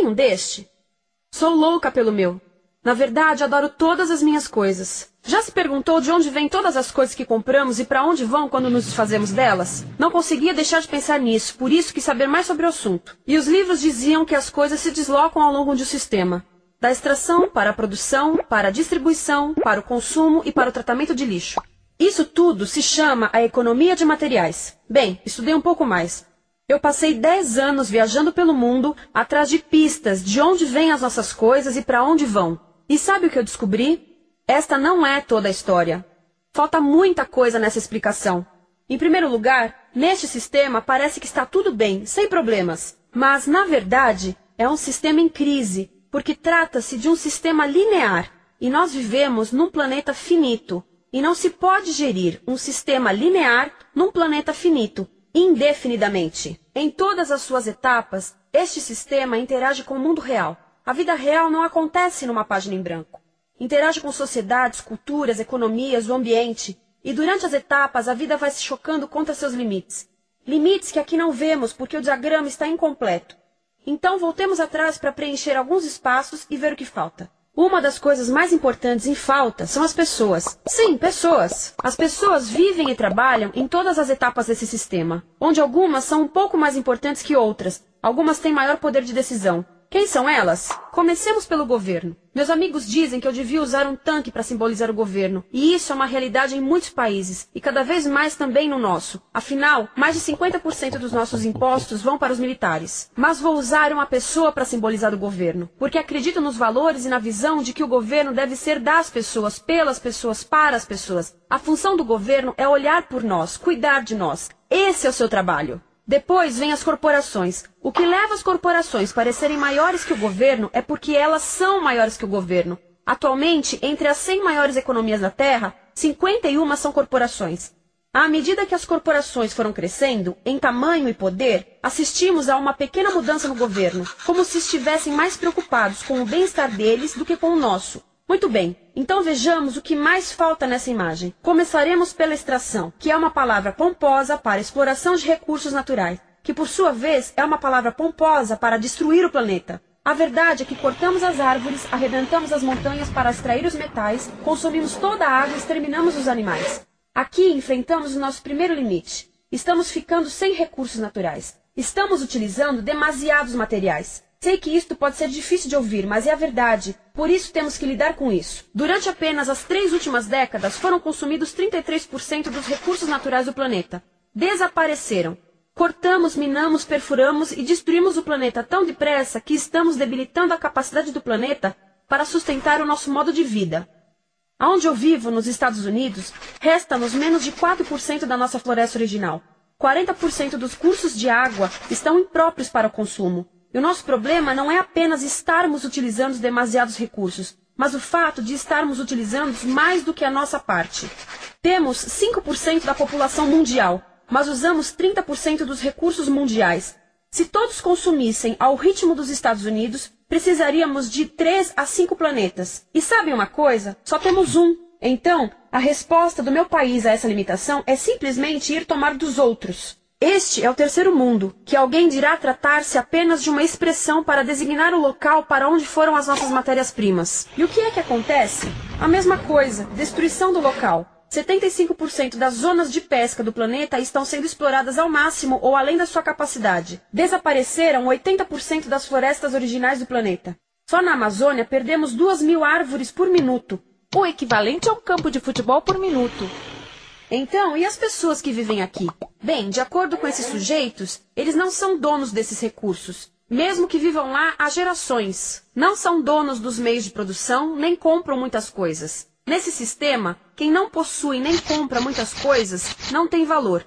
um deste? Sou louca pelo meu. Na verdade, adoro todas as minhas coisas. Já se perguntou de onde vêm todas as coisas que compramos e para onde vão quando nos desfazemos delas? Não conseguia deixar de pensar nisso, por isso quis saber mais sobre o assunto. E os livros diziam que as coisas se deslocam ao longo de um sistema. Da extração para a produção, para a distribuição, para o consumo e para o tratamento de lixo. Isso tudo se chama a economia de materiais. Bem, estudei um pouco mais. Eu passei 10 anos viajando pelo mundo atrás de pistas de onde vêm as nossas coisas e para onde vão. E sabe o que eu descobri? Esta não é toda a história. Falta muita coisa nessa explicação. Em primeiro lugar, neste sistema parece que está tudo bem, sem problemas. Mas, na verdade, é um sistema em crise, porque trata-se de um sistema linear. E nós vivemos num planeta finito. E não se pode gerir um sistema linear num planeta finito, indefinidamente. Em todas as suas etapas, este sistema interage com o mundo real. A vida real não acontece numa página em branco. Interage com sociedades, culturas, economias, o ambiente. E durante as etapas, a vida vai se chocando contra seus limites. Limites que aqui não vemos porque o diagrama está incompleto. Então, voltemos atrás para preencher alguns espaços e ver o que falta. Uma das coisas mais importantes em falta são as pessoas. Sim, pessoas. As pessoas vivem e trabalham em todas as etapas desse sistema, onde algumas são um pouco mais importantes que outras. Algumas têm maior poder de decisão. Quem são elas? Comecemos pelo governo. Meus amigos dizem que eu devia usar um tanque para simbolizar o governo. E isso é uma realidade em muitos países, e cada vez mais também no nosso. Afinal, mais de 50% dos nossos impostos vão para os militares. Mas vou usar uma pessoa para simbolizar o governo, porque acredito nos valores e na visão de que o governo deve ser das pessoas, pelas pessoas, para as pessoas. A função do governo é olhar por nós, cuidar de nós. Esse é o seu trabalho. Depois vem as corporações. O que leva as corporações a parecerem maiores que o governo é porque elas são maiores que o governo. Atualmente, entre as 100 maiores economias da Terra, 51 são corporações. À medida que as corporações foram crescendo, em tamanho e poder, assistimos a uma pequena mudança no governo, como se estivessem mais preocupados com o bem-estar deles do que com o nosso. Muito bem, então vejamos o que mais falta nessa imagem. Começaremos pela extração, que é uma palavra pomposa para exploração de recursos naturais, que por sua vez é uma palavra pomposa para destruir o planeta. A verdade é que cortamos as árvores, arrebentamos as montanhas para extrair os metais, consumimos toda a água e exterminamos os animais. Aqui enfrentamos o nosso primeiro limite. Estamos ficando sem recursos naturais. Estamos utilizando demasiados materiais. Sei que isto pode ser difícil de ouvir, mas é a verdade. Por isso temos que lidar com isso. Durante apenas as 3 últimas décadas, foram consumidos 33% dos recursos naturais do planeta. Desapareceram. Cortamos, minamos, perfuramos e destruímos o planeta tão depressa que estamos debilitando a capacidade do planeta para sustentar o nosso modo de vida. Aonde eu vivo, nos Estados Unidos, resta-nos menos de 4% da nossa floresta original. 40% dos cursos de água estão impróprios para o consumo. E o nosso problema não é apenas estarmos utilizando demasiados recursos, mas o fato de estarmos utilizando mais do que a nossa parte. Temos 5% da população mundial, mas usamos 30% dos recursos mundiais. Se todos consumissem ao ritmo dos Estados Unidos, precisaríamos de 3 a 5 planetas. E sabem uma coisa? Só temos um. Então, a resposta do meu país a essa limitação é simplesmente ir tomar dos outros. Este é o terceiro mundo, que alguém dirá tratar-se apenas de uma expressão para designar o local para onde foram as nossas matérias-primas. E o que é que acontece? A mesma coisa, destruição do local. 75% das zonas de pesca do planeta estão sendo exploradas ao máximo ou além da sua capacidade. Desapareceram 80% das florestas originais do planeta. Só na Amazônia perdemos 2.000 árvores por minuto, o equivalente a um campo de futebol por minuto. Então, e as pessoas que vivem aqui? Bem, de acordo com esses sujeitos, eles não são donos desses recursos. Mesmo que vivam lá há gerações. Não são donos dos meios de produção, nem compram muitas coisas. Nesse sistema, quem não possui nem compra muitas coisas não tem valor.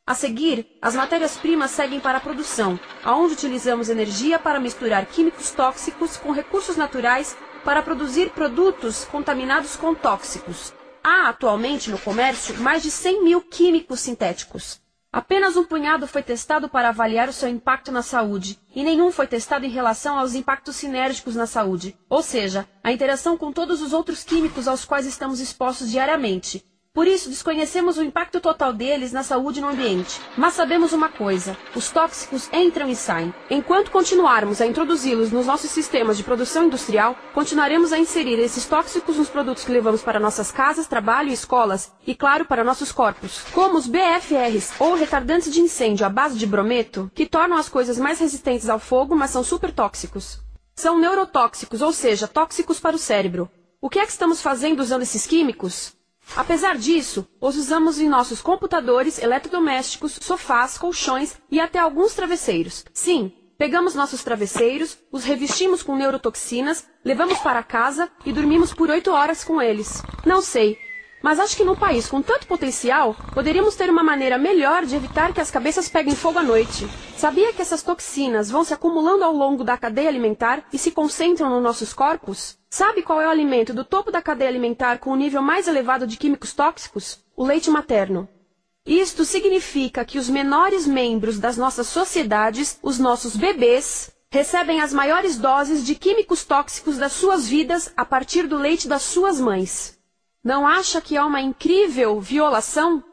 A seguir, as matérias-primas seguem para a produção, aonde utilizamos energia para misturar químicos tóxicos com recursos naturais para produzir produtos contaminados com tóxicos. Há atualmente no comércio mais de 100.000 químicos sintéticos. Apenas um punhado foi testado para avaliar o seu impacto na saúde, e nenhum foi testado em relação aos impactos sinérgicos na saúde, ou seja, a interação com todos os outros químicos aos quais estamos expostos diariamente. Por isso, desconhecemos o impacto total deles na saúde e no ambiente. Mas sabemos uma coisa: os tóxicos entram e saem. Enquanto continuarmos a introduzi-los nos nossos sistemas de produção industrial, continuaremos a inserir esses tóxicos nos produtos que levamos para nossas casas, trabalho e escolas, e claro, para nossos corpos. Como os BFRs, ou retardantes de incêndio à base de brometo, que tornam as coisas mais resistentes ao fogo, mas são super tóxicos. São neurotóxicos, ou seja, tóxicos para o cérebro. O que é que estamos fazendo usando esses químicos? Apesar disso, os usamos em nossos computadores, eletrodomésticos, sofás, colchões e até alguns travesseiros. Sim, pegamos nossos travesseiros, os revestimos com neurotoxinas, levamos para casa e dormimos por 8 horas com eles. Não sei, mas acho que num país com tanto potencial, poderíamos ter uma maneira melhor de evitar que as cabeças peguem fogo à noite. Sabia que essas toxinas vão se acumulando ao longo da cadeia alimentar e se concentram nos nossos corpos? Sabe qual é o alimento do topo da cadeia alimentar com o nível mais elevado de químicos tóxicos? O leite materno. Isto significa que os menores membros das nossas sociedades, os nossos bebês, recebem as maiores doses de químicos tóxicos das suas vidas a partir do leite das suas mães. Não acha que é uma incrível violação?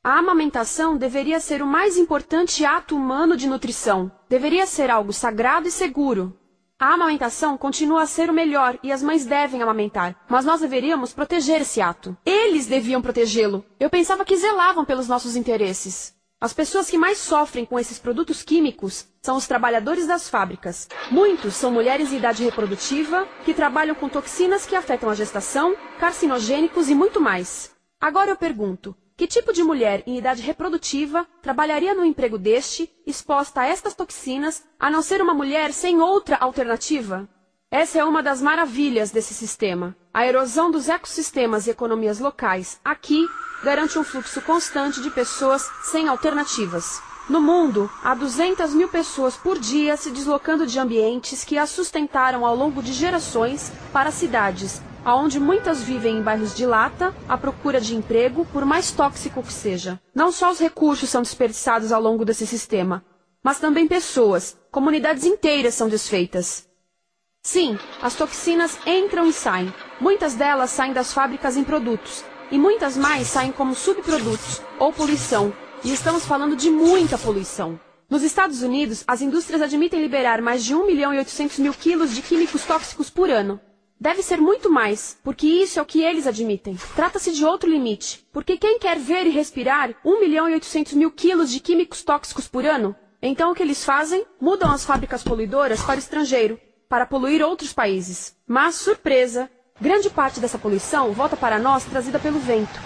A amamentação deveria ser o mais importante ato humano de nutrição. Deveria ser algo sagrado e seguro. A amamentação continua a ser o melhor e as mães devem amamentar, mas nós deveríamos proteger esse ato. Eles deviam protegê-lo. Eu pensava que zelavam pelos nossos interesses. As pessoas que mais sofrem com esses produtos químicos são os trabalhadores das fábricas. Muitos são mulheres em idade reprodutiva que trabalham com toxinas que afetam a gestação, carcinogênicos e muito mais. Agora eu pergunto, que tipo de mulher em idade reprodutiva trabalharia num emprego deste, exposta a estas toxinas, a não ser uma mulher sem outra alternativa? Essa é uma das maravilhas desse sistema. A erosão dos ecossistemas e economias locais aqui garante um fluxo constante de pessoas sem alternativas. No mundo, há 200 mil pessoas por dia se deslocando de ambientes que as sustentaram ao longo de gerações para cidades, onde muitas vivem em bairros de lata, à procura de emprego, por mais tóxico que seja. Não só os recursos são desperdiçados ao longo desse sistema, mas também pessoas, comunidades inteiras são desfeitas. Sim, as toxinas entram e saem. Muitas delas saem das fábricas em produtos, e muitas mais saem como subprodutos, ou poluição. E estamos falando de muita poluição. Nos Estados Unidos, as indústrias admitem liberar mais de 1.800.000 quilos de químicos tóxicos por ano. Deve ser muito mais, porque isso é o que eles admitem. Trata-se de outro limite, porque quem quer ver e respirar 1.800.000 quilos de químicos tóxicos por ano? Então o que eles fazem? Mudam as fábricas poluidoras para o estrangeiro, para poluir outros países. Mas, surpresa, grande parte dessa poluição volta para nós trazida pelo vento.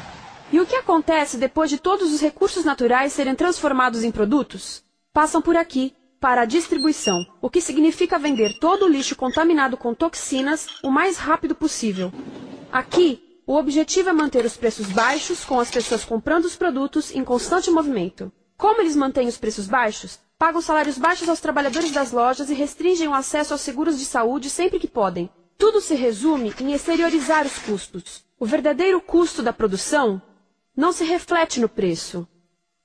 E o que acontece depois de todos os recursos naturais serem transformados em produtos? Passam por aqui, para a distribuição, o que significa vender todo o lixo contaminado com toxinas o mais rápido possível. Aqui, o objetivo é manter os preços baixos, com as pessoas comprando os produtos em constante movimento. Como eles mantêm os preços baixos? Pagam salários baixos aos trabalhadores das lojas e restringem o acesso aos seguros de saúde sempre que podem. Tudo se resume em exteriorizar os custos. O verdadeiro custo da produção não se reflete no preço.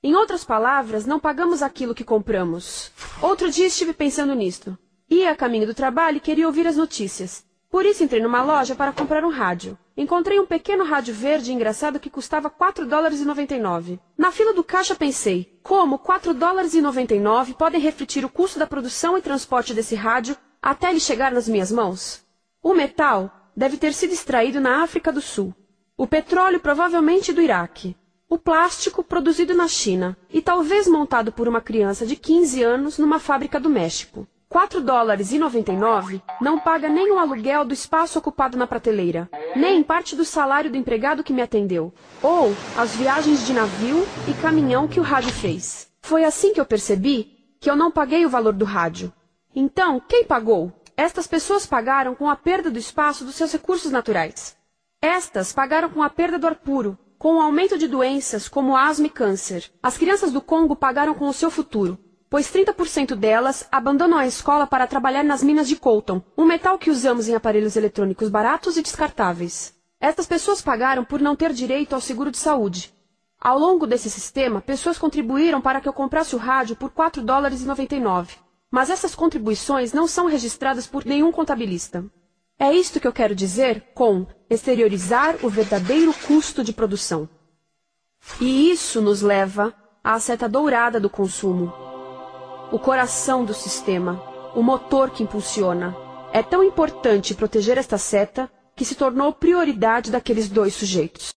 Em outras palavras, não pagamos aquilo que compramos. Outro dia estive pensando nisto. Ia a caminho do trabalho e queria ouvir as notícias. Por isso entrei numa loja para comprar um rádio. Encontrei um pequeno rádio verde engraçado que custava $4,99. Na fila do caixa pensei, como $4,99 podem refletir o custo da produção e transporte desse rádio até ele chegar nas minhas mãos? O metal deve ter sido extraído na África do Sul. O petróleo provavelmente do Iraque. O plástico produzido na China e talvez montado por uma criança de 15 anos numa fábrica do México. $4,99 não paga nem o aluguel do espaço ocupado na prateleira, nem parte do salário do empregado que me atendeu, ou as viagens de navio e caminhão que o rádio fez. Foi assim que eu percebi que eu não paguei o valor do rádio. Então, quem pagou? Estas pessoas pagaram com a perda do espaço dos seus recursos naturais. Estas pagaram com a perda do ar puro, com o aumento de doenças como asma e câncer. As crianças do Congo pagaram com o seu futuro, pois 30% delas abandonam a escola para trabalhar nas minas de coltan, um metal que usamos em aparelhos eletrônicos baratos e descartáveis. Estas pessoas pagaram por não ter direito ao seguro de saúde. Ao longo desse sistema, pessoas contribuíram para que eu comprasse o rádio por $4,99. Mas essas contribuições não são registradas por nenhum contabilista. É isto que eu quero dizer com exteriorizar o verdadeiro custo de produção. E isso nos leva à seta dourada do consumo. O coração do sistema, o motor que impulsiona. É tão importante proteger esta seta que se tornou prioridade daqueles dois sujeitos.